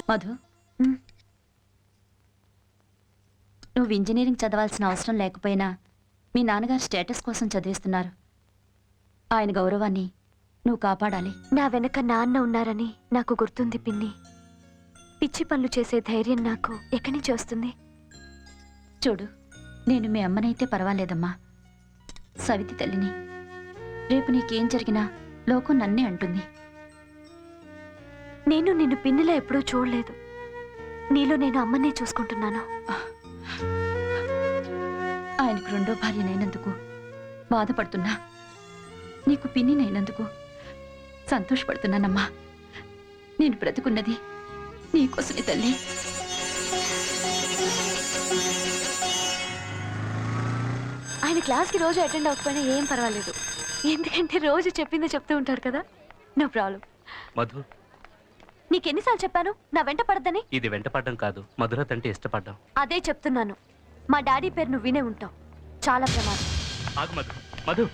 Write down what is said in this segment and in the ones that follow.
మధు, నువ్వు ఇంజనీరింగ్ చదవాల్సిన అవసరం లేకపోయినా మీ నాన్నగారు స్టేటస్ కోసం చదివిస్తున్నారు. ఆయన గౌరవాన్ని నువ్వు కాపాడాలి. నా వెనక నాన్న ఉన్నారని నాకు గుర్తుంది పిన్ని. పిచ్చి పనులు చేసే ధైర్యం నాకు ఎక్కడి నుంచి వస్తుంది? చూడు, నేను మీ అమ్మనైతే పర్వాలేదమ్మా, సవితి తల్లిని. రేపు నీకేం జరిగినా లోకం నన్నే అంటుంది. నేను నిన్ను పిన్నిలా ఎప్పుడూ చూడలేదు. నీలో నేను అమ్మనే చూసుకుంటున్నాను. ఆయనకు రెండో భార్యనైనందుకు బాధపడుతున్నా, నీకు పిన్నినైనందుకు సంతోషపడుతున్నానమ్మా. నేను బ్రతుకున్నది నీకోసమే తల్లి. ఆయన క్లాస్కి రోజు అటెండ్ అవ్వకపోయినా ఏం పర్వాలేదు, ఎందుకంటే రోజు చెప్పిందే చెప్తూ ఉంటారు కదా. No problem. మధు, నీకెన్నిసార్లు చెప్పాను నా వెంట పడద్దని? ఇది వెంట పడ్డం కాదు, మధురత్ అంటే ఇష్టపడ్డాం. అదే చెప్తున్నాను. మా డాడీ పేరు నువ్వు వినే ఉంటావు. చాలా ప్రమాదం. ఆగు మధు, మధు,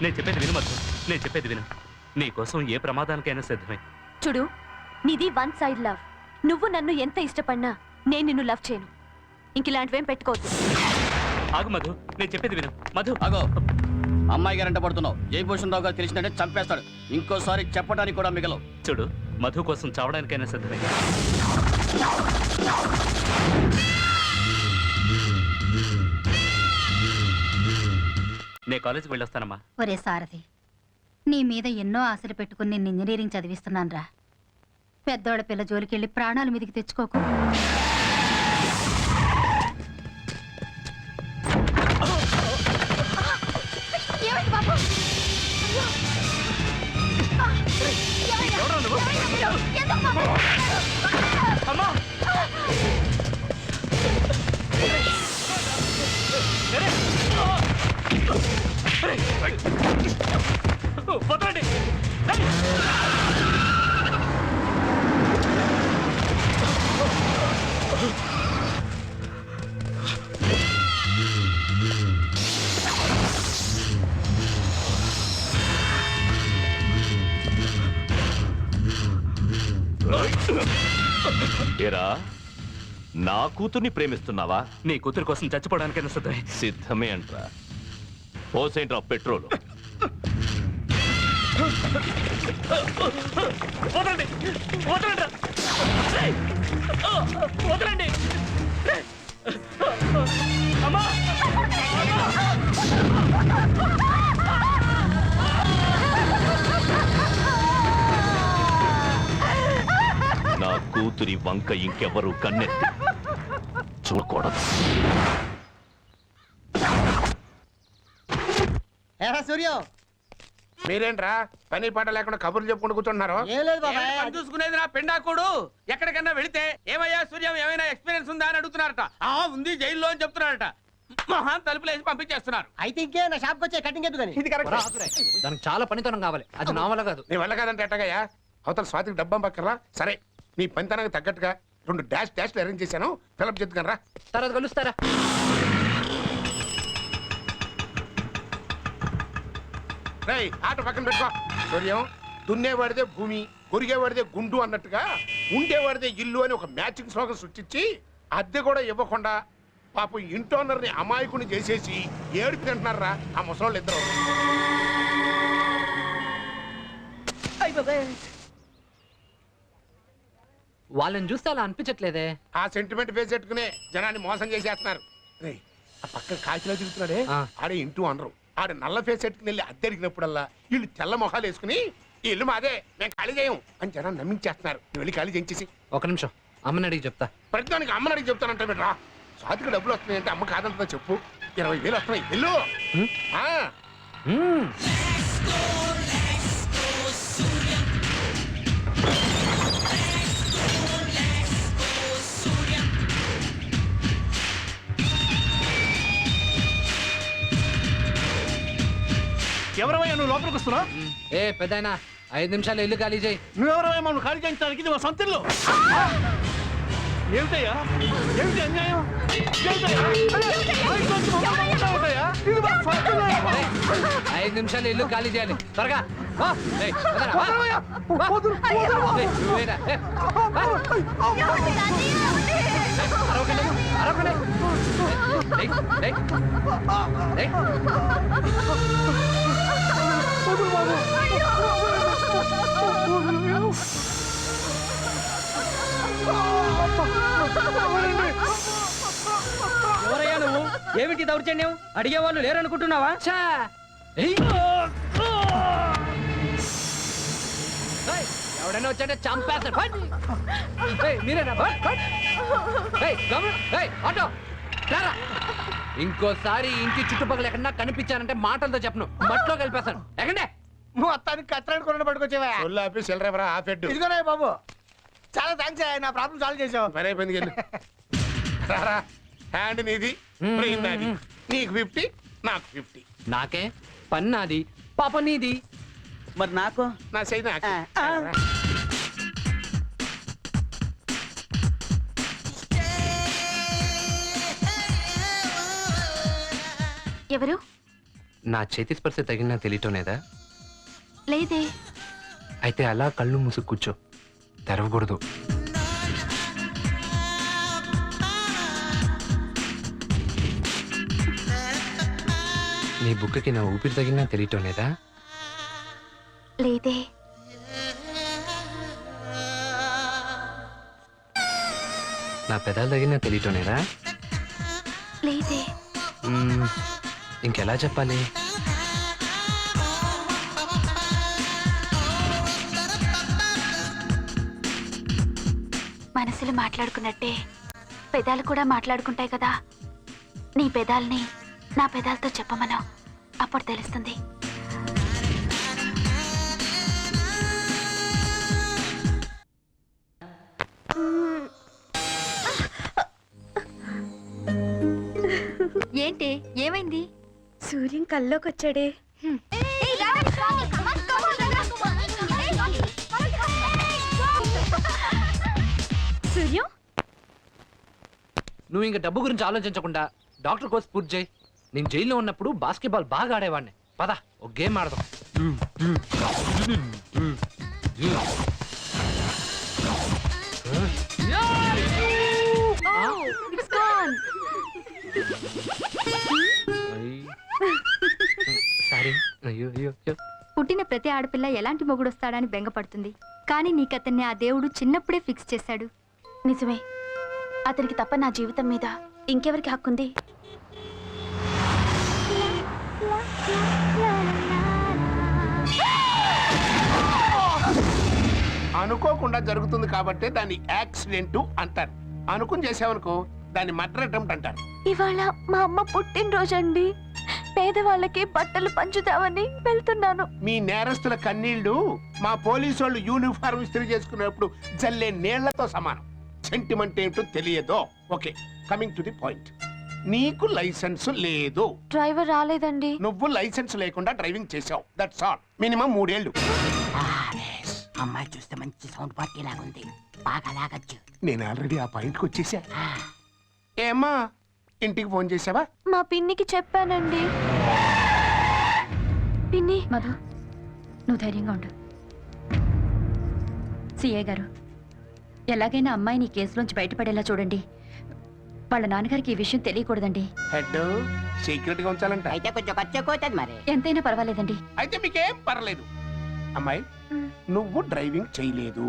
నేను చెప్పేది విను మధు, నేను చెప్పేది విను. నీ కోసం ఏ ప్రమాదానికైనా సిద్ధమే. చూడు, నీది వన్ సైడ్ లవ్. నువ్వు నన్ను ఎంత ఇష్టపడినా నేను నిన్ను లవ్ చేయను. ఇంక ఇలాంటివేం పెట్టుకోవద్దు. ఆగు మధు, నేను చెప్పేది విను. మధు, ఆగో. అమ్మాయి గారంట పడుతున్నావు. జయభూషణ్ రావు గారు తెలిసినట్టే చంపేస్తాడు. ఇంకోసారి చెప్పడానికి కూడా మిగలవు. చూడు, మధు కోసం చావడానికైనా సిద్ధమే. నేను కాలేజీకి వెళ్ళొస్తానమ్మా. ఒరే సారథి, నీ మీద ఎన్నో ఆశలు పెట్టుకుని నేను ఇంజనీరింగ్ చదివిస్తున్నాను రా. పెద్దోడ పిల్ల జోలికెళ్ళి ప్రాణాల మీదకి తెచ్చుకోకు. ఏరా, నా కూతుర్ని ప్రేమిస్తున్నావా? నీ కూతురు కోసం చచ్చిపోవడానికైనా సిద్ధమే. సిద్ధమే అంట్రా. పోసేంట్రా పెట్రోల్. వదలండి, వదలండి, వదలండి. అమ్మా, నా కూతురి వంక ఇంకెవరు కన్నెత్తి చూడకూడదు. సూర్యం, మీరేంట్రా పని పాట లేకుండా కబుర్లు చెప్పుకుంటూ కూర్చుంటున్నారు? ఏం లేదు బాబాయ్. పని చూసుకునేది నా పెండాకుడు. ఎక్కడికన్నా వెళితే ఏమయ్యా సూర్యం ఏమైనా ఎక్స్పీరియన్స్ ఉందా అని అడుగుతున్నారట. ఉంది జైల్లో అని చెప్తున్నారట. మహాన్ తలుపులేసి పంపించేస్తున్నారు. అయితే ఇంకే నా షాప్కి వచ్చే కటింగ్ ఎందుకని? ఇది కరెక్ట్. దానికి చాలా పనితనం కావాలి. అది నా వల్ల కాదు. నీ వల్ల కాదంటే ఎట్టగయ్యా? అవతల స్వాతికి డబ్బం పక్కరా. సరే, నీ పనితనానికి తగ్గట్టుగా 2 డాష్లు అరేంజ్ చేశాను. ఫిలప్ చేద్దుకని రా. తర్వాత కలుస్తారా? రేయ్, ఆట పక్కన పెట్టుకో. సూర్యం, దున్నేవాడిదే భూమి, కొరిగేవాడిదే గుండు అన్నట్టుగా ఉండేవాడిదే ఇల్లు అని ఒక మ్యాచింగ్ స్లోగన్ సృష్టించి అద్దె కూడా ఇవ్వకుండా పాపం ఇంటోనర్ని అమాయకుని చేసేసి ఏడుపు తింటున్నారా ఆ ముసలోళ్ళు ఇద్దరు. వాళ్ళని చూస్తే అలా అనిపించట్లేదే. ఆ సెంటిమెంట్ ఫేస్ పెట్టుకునే జనాన్ని మోసం చేసేస్తున్నారు. రేయ్, ఆ పక్కన కాల్చిలో తిరుగుతున్నాడే, ఆడే ఇంటూ అనరు. ఆడు నల్ల ఫేస్ పెట్టుకుని వెళ్ళి అద్దె అడిగినప్పుడల్లా వీళ్ళు తెల్ల మొహాలు వేసుకుని ఈ ఇల్లు మాదే, మేము ఖాళీ చేయం అని జనాన్ని నమ్మించేస్తున్నారు. నువ్వు వెళ్ళి ఖాళీ చేయించేసి. ఒక నిమిషం, అమ్మని అడిగి చెప్తా. ప్రతిదానికి అమ్మని అడిగి చెప్తానంటే మీరు రా. స్వాతికి డబ్బులు వస్తున్నాయంటే అమ్మ కాదంటుందో చెప్పు. 20,000 వస్తున్నాయి, ఇల్లు. ఎవరవయ్యా నువ్వు లోపలికి వస్తున్నావు? ఏ పెద్దాయనా, 5 నిమిషాలు ఇల్లు ఖాళీ చేయి. నువ్వెవరవయ్యా మమ్మల్ని ఖాళీ చేయించడానికి? ఇది మా సొంత ఇల్లు. ఏమిటయ్యా, ఏమిటి అన్యాయం? ఏమిటయ్యా? ఇది మా సొంత ఇల్లు. 5 నిమిషాలు ఇల్లు ఖాళీ చేయాలి త్వరగా వా. ఏయ్, వదరా, వా. వా. ఏయ్, నువ్వేరా? ఏయ్, వా. అరవకండి, అరవకండి. ఏయ్, ఏయ్, ఏయ్. ఎవరయ్యా నువ్వు? ఏమిటి దౌర్జన్యం? అడిగేవాళ్ళు లేరనుకుంటున్నావా? ఛా! ఏయ్. ఏయ్, ఎవడైనా వచ్చాడే చంపేస్తాడు. ఫట్. ఏయ్, మీరేనా? ఫట్, ఫట్. ఏయ్, గమనం. ఏయ్, ఆటో రారా. ఇంకోసారి ఇంటి చుట్టుపక్కల ఎక్కడన్నా కనిపించానంటే మాటలతో చెప్పను, మట్లో కలిపేస్తాను. ఎక్కడే మొత్తానికి కత్తిరాడు కొన పట్టుకొచ్చేవా? ఒళ్ళు ఆపి సెలరేవరా ఆఫ్ హెడ్ ఇదిగోనే బాబు, చాలా థ్యాంక్స్. నా ప్రాబ్లం సాల్వ్ చేసావు. పని అయిపోయింది వెళ్ళు. రారా, హ్యాండ్ నీది, బ్రెయిన్ నాది. నీకు 50, నాకు 50. నాకే పన్నాది పాప నీది. మరి నాకు నా సై నాకు. ఎవరు? నా చేతి స్పర్శ తగిన తెలియటం లేదా? లేదే. అయితే అలా కళ్ళు మూసి కూర్చో, తెరవకూడదు. నీ బుక్కకి నా ఊపిరి తగిన తెలియటం లేదా? లేదే. నా పెదాలు తగిన తెలియటం లేదా? లేదే. ఇంకెలా చెప్పాలి? మనసులు మాట్లాడుకున్నట్టే పెదాలు కూడా మాట్లాడుకుంటాయి కదా. నీ పెదాల్ని నా పెదాలతో చెప్పమను, అప్పుడు తెలుస్తుంది. ఏంటి, ఏమైంది? సూర్యం కల్లోకి వచ్చాడే. సూర్యం, నువ్వు ఇంక డబ్బు గురించి ఆలోచించకుండా డాక్టర్ కోర్స్ పూర్తి చేయి. నేను జైల్లో ఉన్నప్పుడు బాస్కెట్బాల్ బాగా ఆడేవాడిని. పద, ఒక గేమ్ ఆడదాం. సారీ. అయ్యో అయ్యో అయ్యో. పుట్టిన ప్రతి ఆడపిల్ల ఎలాంటి మొగుడొస్తాడని బెంగపడుతుంది. కానీ నీకతన్ని ఆ దేవుడు చిన్నప్పుడే ఫిక్స్ చేశాడు. నిజమే, అతనికి తప్ప నా జీవితం మీద ఇంకెవరికి హక్కుంది? అనుకోకుండా జరుగుతుంది కాబట్టి దాన్ని యాక్సిడెంట్ అంటారు. అనుకుని చేసావనుకో దాన్ని మర్డర్ అటెంప్ట్ అంటారు. ఇవాళ మా అమ్మ పుట్టినరోజండి. పేదవాళ్ళకి బట్టలు పంచుతామని వెళ్తున్నాను. మీ నేరస్తుల కన్నీళ్లు మా పోలీసు వాళ్ళు యూనిఫారం ఇస్త్రీ చేసుకునేప్పుడు జల్లే నీళ్లతో సమానం. సెంటిమెంట్ ఏంటో తెలియదో. Okay, coming to the point. నీకు లైసెన్స్ లేదు. డ్రైవర్ రాలేదండి. నువ్వు లైసెన్స్ లేకుండా డ్రైవింగ్ చేసావు. That's all. మినిమం 3 ఏళ్ళు. అమ్మాయి చూస్తే మంచి సౌండ్ పార్టీ లాగా ఉంది, బాగా లాగచ్చు. నేను ఆల్రెడీ ఆ పాయింట్కి వచ్చేసా. ఏమ్మా, ఇంటికి ఫోన్ చేసావా? మా పిన్నికి చెప్పానండి. పిన్ని. మధు, నువ్వు ధైర్యంగా ఉండు. సిఏ గారు, ఎలాగైనా అమ్మాయిని ఈ కేసులోంచి బయటపడేలా చూడండి. వాళ్ళ నాన్నగారికి ఈ విషయం తెలియకూడదండి. హెడ్ సీక్రెట్ గా ఉంచాలంట. అయితే కొంచెం ఖర్చు ఎక్కువ అవుతుంది మరి. ఎంతైనా పర్వాలేదండి. అయితే మీకేం పర్లేదు. అమ్మాయి, నువ్వు డ్రైవింగ్ చేయలేదు.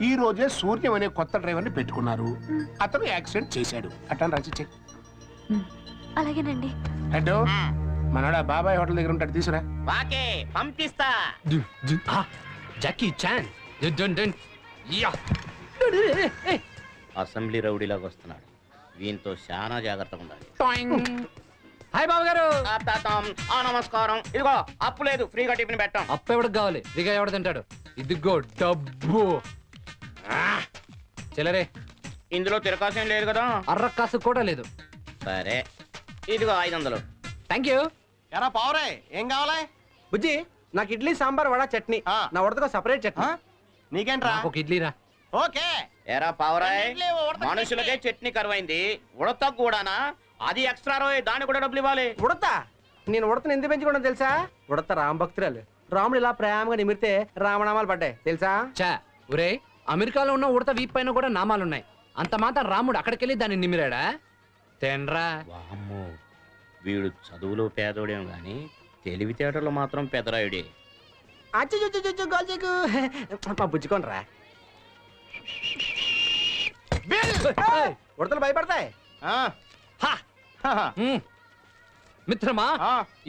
ఈ రోజే సూర్యం అనే కొత్త డ్రైవర్ ని పెట్టుకున్నారు. అతను యాక్సిడెంట్ చేశాడు. అట్లా రాసిచ్చే. అలాగేనండి. హెడ్, మనోడా బాబాయ్ హోటల్ దగ్గర ఉంటాడు, తీసురా. వాకే పంపిస్తా. Jackie Chan. అసెంబ్లీ రౌడీలాగా వస్తున్నాడు. వీంతో చాలా జాగ్రత్తగా ఉండాలి. హాయ్ బాబు గారు. నమస్కారం. ఇదిగో అప్పు లేదు, ఫ్రీగా టిఫిన్ పెట్టాం. అప్పు ఎవడికి కావాలి? ఫ్రీగా ఎవడు తింటాడు? ఇదిగో డబ్బు. చెల్లరే, ఇందులో తిరకాసం లేదు కదా. అర్ర కాసు కూడా లేదు. సరే, ఇదిగో 500. Thank you. ఎరా పావురే, ఏం కావాలి? బుజ్జి, నాకు ఇడ్లీ సాంబార్ వడ చట్నీ. నా ఉడతగా సపరేట్ చట్నీ. నీకేంట్రా? ఒక ఇడ్లీ రా. ఓకే. ఎరా పావురాయ్, ఇడ్లీ, ఉడత మనుషులకే చట్నీ కరువైంది, ఉడత కూడానా? అది ఎక్స్ట్రా రోయ్, దానికి కూడా డబ్బులు ఇవ్వాలి. ఉడతా నేను ఉడతను ఎందుకు పెంచుకోవడం తెలుసా? ఉడత రామభక్తురాలు. రాముడు ఇలా ప్రేమగా నిమిరితే రామనామాలు పడ్డాయి తెలుసా? చా ఒరే, అమెరికాలో ఉన్న ఉడత వీప్ పైన కూడా నామాలున్నాయి. అంత మాత్రం రాముడు అక్కడికెళ్ళి దాన్ని నిమిరాడా? తేన్రా. వామ్మో, వీడు చదువులో పేదోడేం గాని తెలివితేటలో మాత్రం పెదరాయుడే. పుచ్చుకోండి రా. ఉడతలు భయపడతాయి. మిత్రమా,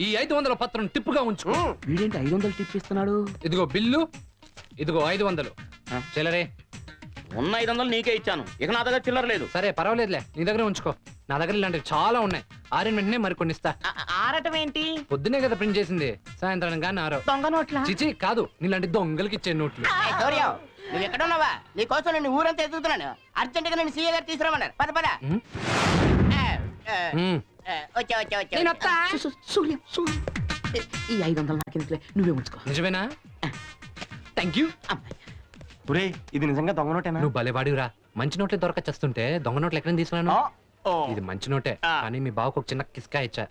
ఈ 500 పత్రం టిప్పుగా ఉంచు. వీడేంటి 500 టిప్ ఇస్తున్నాడు? ఇదిగో బిల్లు, ఇదిగో 500. చెల్లరే. ఉన్న 500 నీకే ఇచ్చాను, ఇక నా దగ్గర చిల్లర లేదు. సరే పర్వాలేదులే, నీ దగ్గరే ఉంచుకో. నా దగ్గర ఇలాంటివి చాలా ఉన్నాయి. ఆరిన వెంటనే మరికొన్ని ఇస్తా. ఆరటం ఏంటి? పొద్దునే కదా ప్రింట్ చేసింది, సాయంత్రం కానీ ఆరో. దొంగ నోట్లా? చిచి కాదు, నీలాంటి దొంగలకి ఇచ్చే నోట్లు. నువ్వు ఎక్కడున్నావా? నీకోసం నేను ఊరంతా ఎదుగుతున్నాను. అర్జెంట్ గా నేను సీఏ గారు తీసుకురామన్నారు. పద పద. ఉమ్, ఉమ్. వచ్చా. సూర్యం ఈ 500 నాకెందుకులే, నువ్వే ఉంచుకో. నిజమేనా? Thank you. ఇది నిజంగా దొంగ నోటేనా? నువ్వు భలేవాడివిరా. మంచి నోట్లే దొరక చేస్తుంటే దొంగ నోట్లు ఎక్కడ తీసుకున్నాను? ఇది మంచి నోటే, కానీ మీ బావకు ఒక చిన్న కిస్కా ఇచ్చా.